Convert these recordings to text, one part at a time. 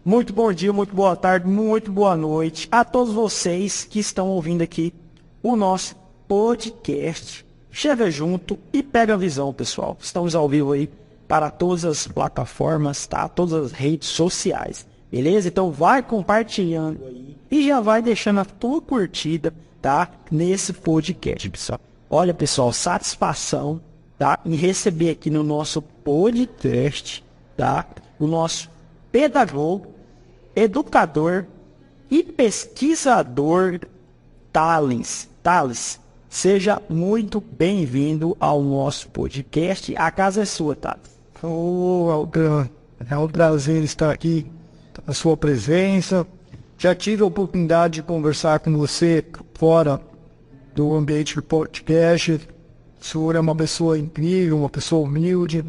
Muito bom dia, muito boa tarde, muito boa noite a todos vocês que estão ouvindo aqui o nosso podcast. Chega junto e pega a visão, pessoal. Estamos ao vivo aí para todas as plataformas, tá? Todas as redes sociais, beleza? Então vai compartilhando aí e já vai deixando a tua curtida, tá? Nesse podcast, pessoal. Olha, pessoal, satisfação, tá? Em receber aqui no nosso podcast, tá? O nosso pedagogo, educador e pesquisador Thales. Thales, seja muito bem-vindo ao nosso podcast. A casa é sua, Thales. Aldran, é um prazer estar aqui na sua presença. Já tive a oportunidade de conversar com você fora do ambiente do podcast. O senhor é uma pessoa incrível, uma pessoa humilde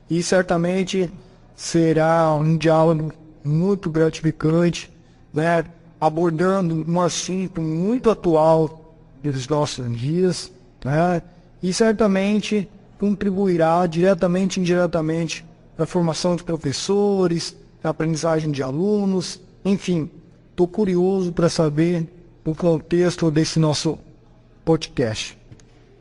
e certamente será um diálogo muito gratificante, né? Abordando um assunto muito atual dos nossos dias, né? E certamente contribuirá diretamente e indiretamente na formação de professores, na aprendizagem de alunos, enfim. Estou curioso para saber o contexto desse nosso podcast.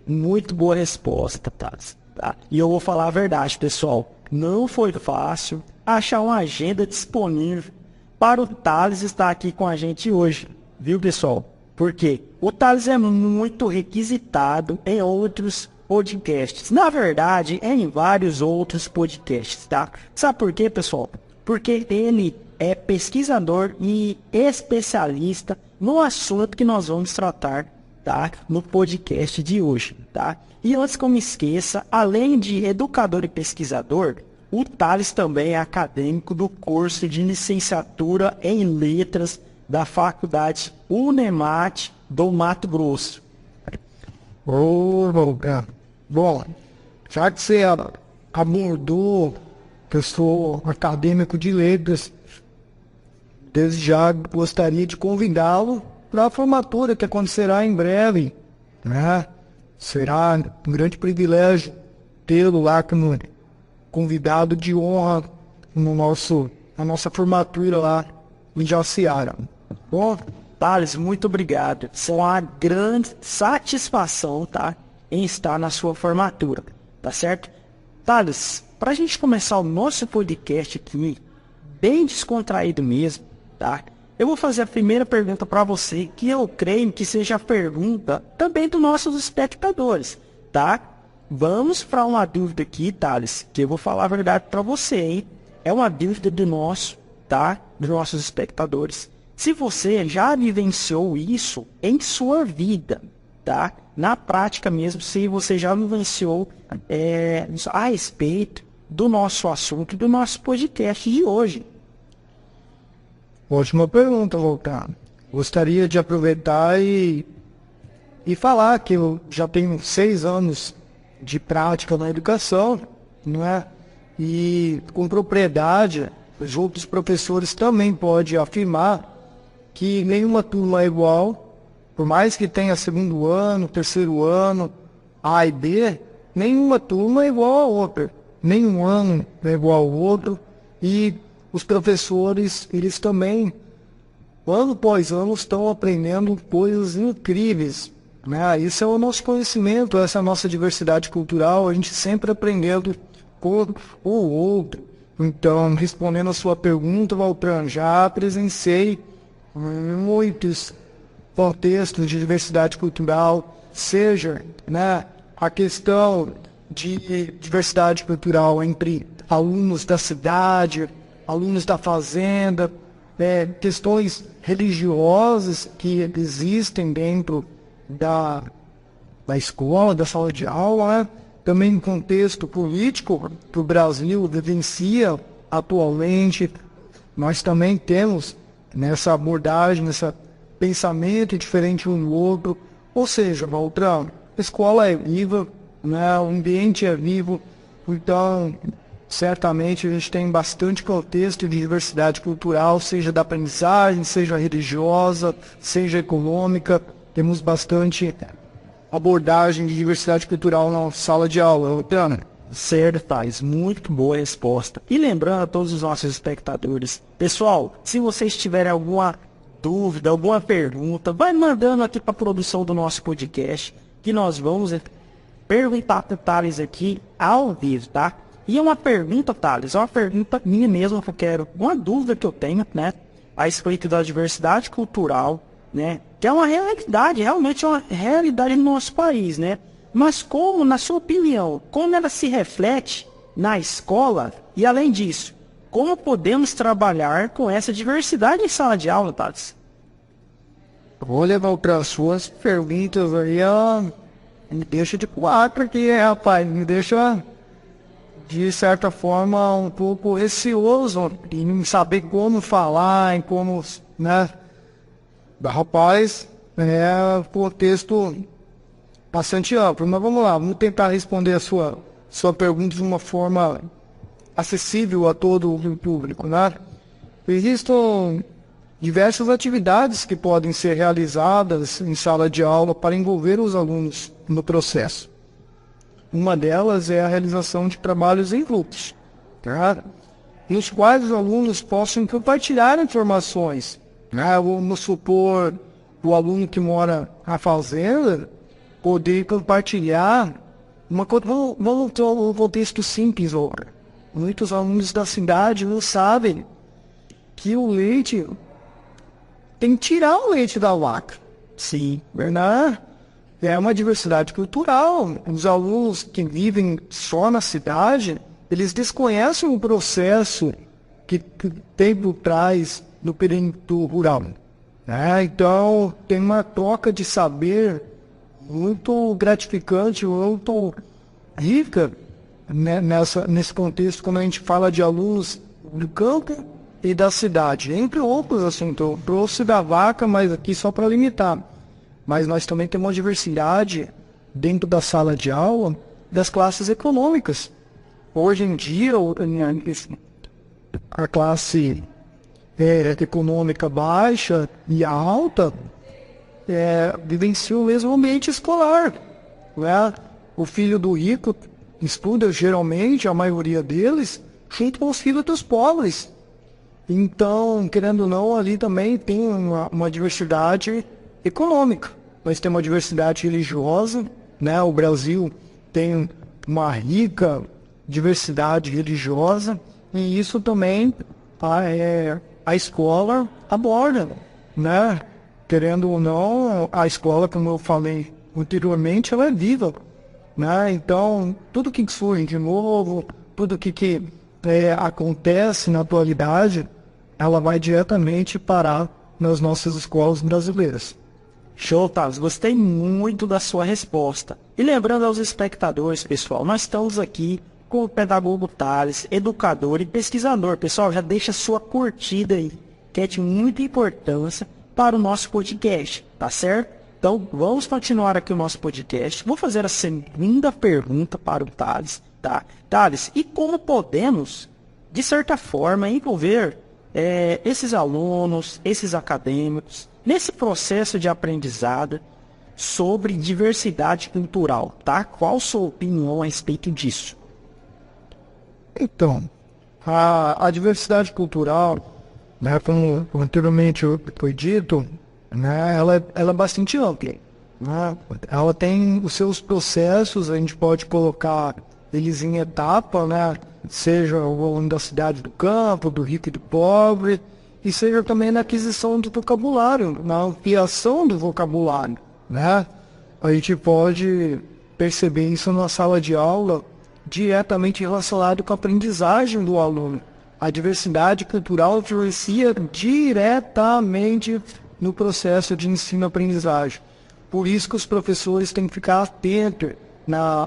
Muito boa resposta, Thales. Tá? E eu vou falar a verdade, pessoal. Não foi fácil achar uma agenda disponível para o Thales estar aqui com a gente hoje. Viu, pessoal? Porque o Thales é muito requisitado em outros podcasts. Na verdade, em vários outros podcasts, tá? Sabe por quê, pessoal? Porque ele é pesquisador e especialista no assunto que nós vamos tratar, tá? No podcast de hoje, tá? E antes que eu me esqueça, além de educador e pesquisador, o Thales também é acadêmico do curso de licenciatura em letras da Faculdade Unemat do Mato Grosso. Bom, já que você abordou que eu sou acadêmico de letras, desde já gostaria de convidá-lo para a formatura que acontecerá em breve, né? Será um grande privilégio tê-lo lá como convidado de honra na nossa formatura lá em Jaciara. Bom, Thales, muito obrigado. Foi uma grande satisfação, tá? Em estar na sua formatura, tá certo? Thales, para a gente começar o nosso podcast aqui, bem descontraído mesmo, tá? Eu vou fazer a primeira pergunta para você, que eu creio que seja a pergunta também dos nossos espectadores, tá? Vamos para uma dúvida aqui, Thales, que eu vou falar a verdade para você, hein? É uma dúvida do nosso, tá? Dos nossos espectadores. Se você já vivenciou isso em sua vida, tá? Na prática mesmo, se você já vivenciou a respeito do nosso assunto, do nosso podcast de hoje. Ótima pergunta, Voltar. Gostaria de aproveitar e falar que eu já tenho 6 anos de prática na educação, não é? E com propriedade, os outros professores também podem afirmar que nenhuma turma é igual, por mais que tenha segundo ano, terceiro ano, A e B, nenhuma turma é igual a outra, nenhum ano é igual ao outro, e os professores, eles também, ano após ano, estão aprendendo coisas incríveis, né? Isso é o nosso conhecimento, essa é a nossa diversidade cultural, a gente sempre aprendendo com o outro. Então, respondendo a sua pergunta, Valtran, já presenciei muitos contextos de diversidade cultural, seja, né, a questão de diversidade cultural entre alunos da cidade, alunos da fazenda, questões religiosas que existem dentro da escola, da sala de aula, né? Também no contexto político que o Brasil vivencia atualmente. Nós também temos nessa abordagem, nesse pensamento diferente um do outro. Ou seja, Valtrão, a escola é viva, né? O ambiente é vivo, então certamente a gente tem bastante contexto de diversidade cultural, seja da aprendizagem, seja religiosa, seja econômica. Temos bastante abordagem de diversidade cultural na sala de aula. Certo, Thales, muito boa resposta. E lembrando a todos os nossos espectadores, pessoal, se vocês tiverem alguma dúvida, alguma pergunta, vai mandando aqui para a produção do nosso podcast, que nós vamos perguntar para o Thales aqui ao vivo, tá? E é uma pergunta, Thales, é uma pergunta minha mesmo, que eu quero, uma dúvida que eu tenho, né, a respeito da diversidade cultural, né, que é uma realidade, realmente é uma realidade no nosso país, né? Mas como, na sua opinião, como ela se reflete na escola e, além disso, como podemos trabalhar com essa diversidade em sala de aula, Thales? Vou levar para as suas perguntas aí, ó. Me deixa de quatro aqui, rapaz. Me deixa, de certa forma, um pouco receoso em saber como falar, em como, né? Rapaz, é um contexto bastante amplo, mas vamos lá, vamos tentar responder a sua pergunta de uma forma acessível a todo o público, né? Existem diversas atividades que podem ser realizadas em sala de aula para envolver os alunos no processo. Uma delas é a realização de trabalhos em grupos, tá? Nos quais os alunos possam compartilhar informações, né? Vamos supor, o aluno que mora na fazenda poder compartilhar uma coisa. Vamos ter um contexto simples, ora. Muitos alunos da cidade não sabem que o leite tem que tirar o leite da vaca. Sim, Verdade? É uma diversidade cultural. Os alunos que vivem só na cidade, eles desconhecem o processo que tem por trás do perímetro rural, né? Então, tem uma troca de saber muito gratificante, muito rica, né, nesse contexto, quando a gente fala de alunos do campo e da cidade, entre outros assuntos. Eu trouxe da vaca, mas aqui só para limitar. Mas nós também temos uma diversidade dentro da sala de aula das classes econômicas. Hoje em dia, a classe econômica baixa e alta vivencia o mesmo ambiente escolar, né? O filho do rico estuda, geralmente, a maioria deles, junto com os filhos dos pobres. Então, querendo ou não, ali também tem uma diversidade econômica. Nós temos uma diversidade religiosa, né? O Brasil tem uma rica diversidade religiosa, e isso também a escola aborda, né? Querendo ou não, a escola, como eu falei anteriormente, ela é viva, né? Então, tudo que surge de novo, tudo que acontece na atualidade, ela vai diretamente parar nas nossas escolas brasileiras. show, Thales. Gostei muito da sua resposta. E lembrando aos espectadores, pessoal, nós estamos aqui com o pedagogo Thales, educador e pesquisador. Pessoal, já deixa sua curtida aí, que é de muita importância para o nosso podcast, tá certo? Então, vamos continuar aqui o nosso podcast. Vou fazer a segunda pergunta para o Thales, tá? Thales, e como podemos, de certa forma, envolver esses alunos, esses acadêmicos, nesse processo de aprendizado sobre diversidade cultural, tá? Qual sua opinião a respeito disso? Então, a diversidade cultural, né, como anteriormente foi dito, né, ela é bastante ampla, né? Ela tem os seus processos, a gente pode colocar eles em etapa, né? Seja o aluno da cidade, do campo, do rico e do pobre, e seja também na aquisição do vocabulário, na ampliação do vocabulário, né? A gente pode perceber isso na sala de aula, diretamente relacionado com a aprendizagem do aluno. A diversidade cultural influencia diretamente no processo de ensino-aprendizagem. Por isso que os professores têm que ficar atentos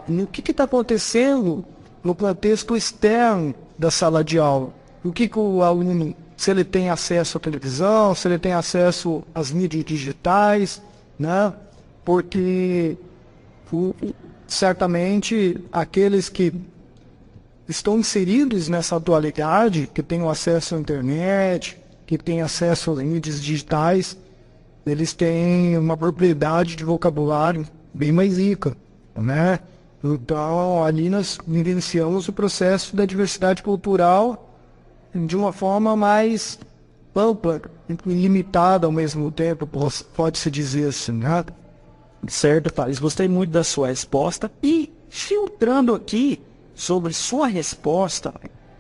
no que está acontecendo no contexto externo da sala de aula. O que o aluno, se ele tem acesso à televisão, se ele tem acesso às mídias digitais, né? Porque certamente aqueles que estão inseridos nessa atualidade, que têm acesso à internet, que têm acesso às mídias digitais, eles têm uma propriedade de vocabulário bem mais rica, né? Então, ali nós vivenciamos o processo da diversidade cultural de uma forma mais ampla e limitada ao mesmo tempo, pode-se dizer assim, né? Certo, Thales, gostei muito da sua resposta. E filtrando aqui sobre sua resposta,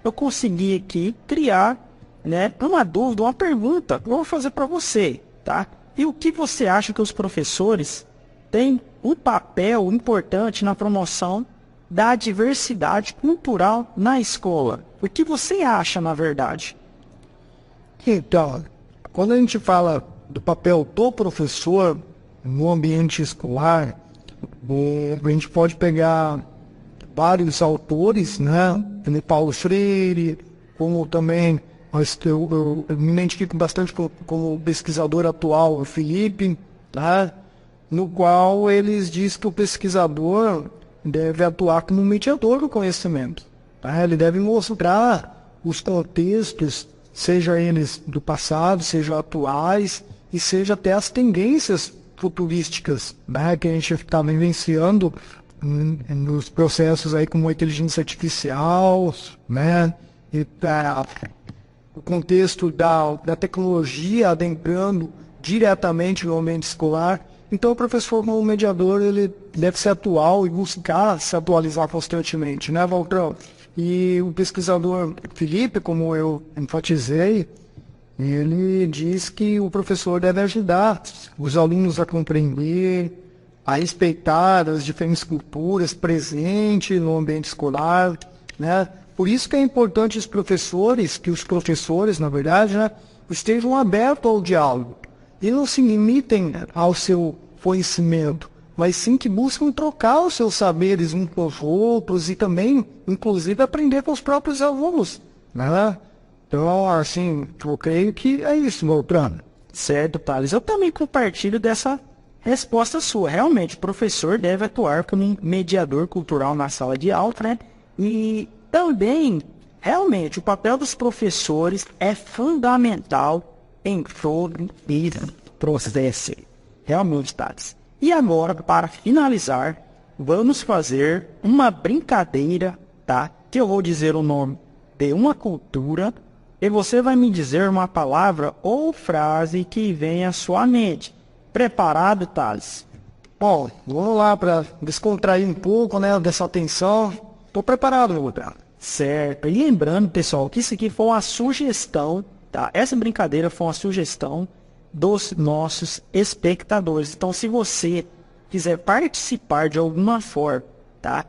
eu consegui aqui criar, né, uma dúvida, uma pergunta que eu vou fazer para você, tá? E o que você acha que os professores têm um papel importante na promoção da diversidade cultural na escola? O que você acha, na verdade? Então, quando a gente fala do papel do professor no ambiente escolar, a gente pode pegar vários autores, né? Como Paulo Freire, como também eu me identifico bastante como pesquisador atual, o Felipe, né? No qual eles dizem que o pesquisador deve atuar como mediador do conhecimento. Tá? Ele deve mostrar os contextos, seja eles do passado, seja atuais, e seja até as tendências futurísticas, né, que a gente está vivenciando nos processos aí como a inteligência artificial, né, e o contexto da tecnologia adentrando diretamente no ambiente escolar. Então o professor como mediador ele deve ser atual e buscar se atualizar constantemente, né, Valtrão? E o pesquisador Felipe, como eu enfatizei, ele diz que o professor deve ajudar os alunos a compreender, a respeitar as diferentes culturas presentes no ambiente escolar, né? Por isso que é importante que os professores, na verdade, né, estejam abertos ao diálogo e não se limitem ao seu conhecimento, mas sim que buscam trocar os seus saberes uns com os outros e também, inclusive, aprender com os próprios alunos, né? Então, assim, eu creio que é isso, Beltrano. Certo, Thales. Eu também compartilho dessa resposta sua. Realmente, o professor deve atuar como um mediador cultural na sala de aula, né? E também, realmente, o papel dos professores é fundamental em todo esse processo. Realmente, Thales. E agora, para finalizar, vamos fazer uma brincadeira, tá? Que eu vou dizer o nome de uma cultura e você vai me dizer uma palavra ou frase que vem à sua mente. Preparado, Thales? Bom, vamos lá para descontrair um pouco, né, dessa tensão. Estou preparado, meu Beltrano. Certo. E lembrando, pessoal, que isso aqui foi uma sugestão, tá? Essa brincadeira foi uma sugestão dos nossos espectadores. Então, se você quiser participar de alguma forma, tá?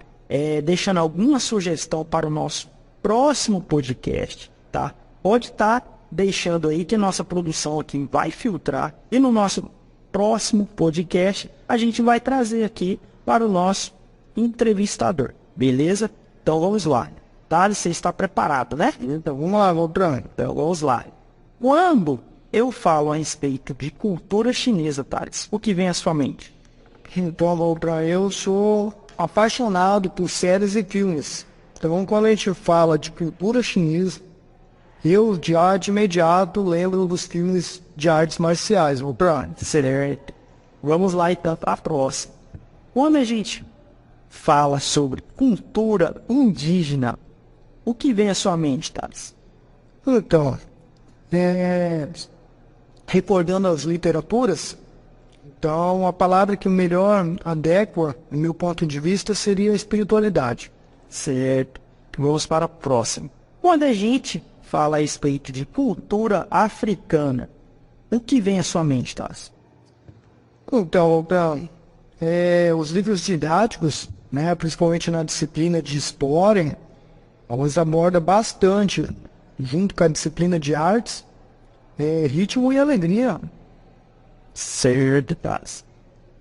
Deixando alguma sugestão para o nosso próximo podcast, tá? Pode estar deixando aí que nossa produção aqui vai filtrar e no nosso próximo podcast a gente vai trazer aqui para o nosso entrevistador, beleza? Então vamos lá. Thales, você está preparado, né? Então vamos lá, Beltrano. Então vamos lá. Quando eu falo a respeito de cultura chinesa, Thales, o que vem à sua mente? Então, Beltrano, eu sou apaixonado por séries e filmes. Então, quando a gente fala de cultura chinesa, eu já de imediato lembro dos filmes de artes marciais, Beltrano. Certo. Vamos lá então para a próxima. Quando a gente fala sobre cultura indígena, o que vem à sua mente, Thales? Então, recordando as literaturas, então a palavra que melhor adequa, no meu ponto de vista, seria espiritualidade. Certo. Vamos para a próxima. Quando a gente fala a respeito de cultura africana, o que vem à sua mente, Thales? Então, os livros didáticos, né, principalmente na disciplina de história, elas abordam bastante, junto com a disciplina de artes, ritmo e alegria. Certo, Thales.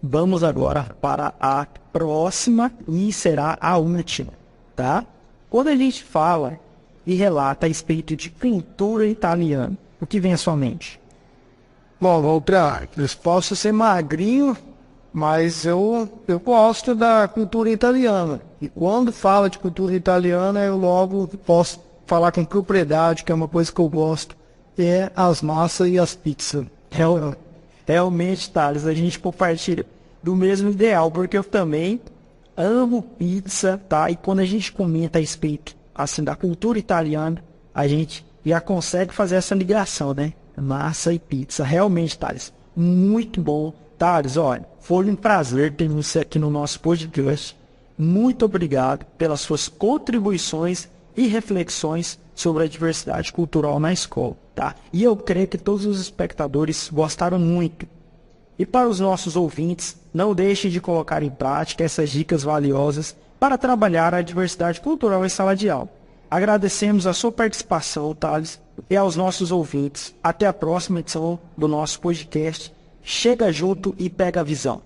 Vamos agora para a próxima e será a última, tá? Quando a gente fala e relata a respeito de cultura italiana, o que vem à sua mente? Bom, Beltrano, eu posso ser magrinho, mas eu gosto da cultura italiana. E quando fala de cultura italiana, eu logo posso falar com propriedade, que é uma coisa que eu gosto, é as massas e as pizzas. Realmente, Thales, a gente compartilha do mesmo ideal, porque eu também amo pizza, tá? E quando a gente comenta a respeito, assim, da cultura italiana, a gente já consegue fazer essa ligação, né? Massa e pizza. Realmente, Thales, muito bom. Thales, olha, foi um prazer ter você aqui no nosso podcast. Muito obrigado pelas suas contribuições e reflexões sobre a diversidade cultural na escola, tá? E eu creio que todos os espectadores gostaram muito. E para os nossos ouvintes, não deixe de colocar em prática essas dicas valiosas para trabalhar a diversidade cultural em sala de aula. Agradecemos a sua participação, Thales, e aos nossos ouvintes. Até a próxima edição do nosso podcast. Chega junto e pega a visão.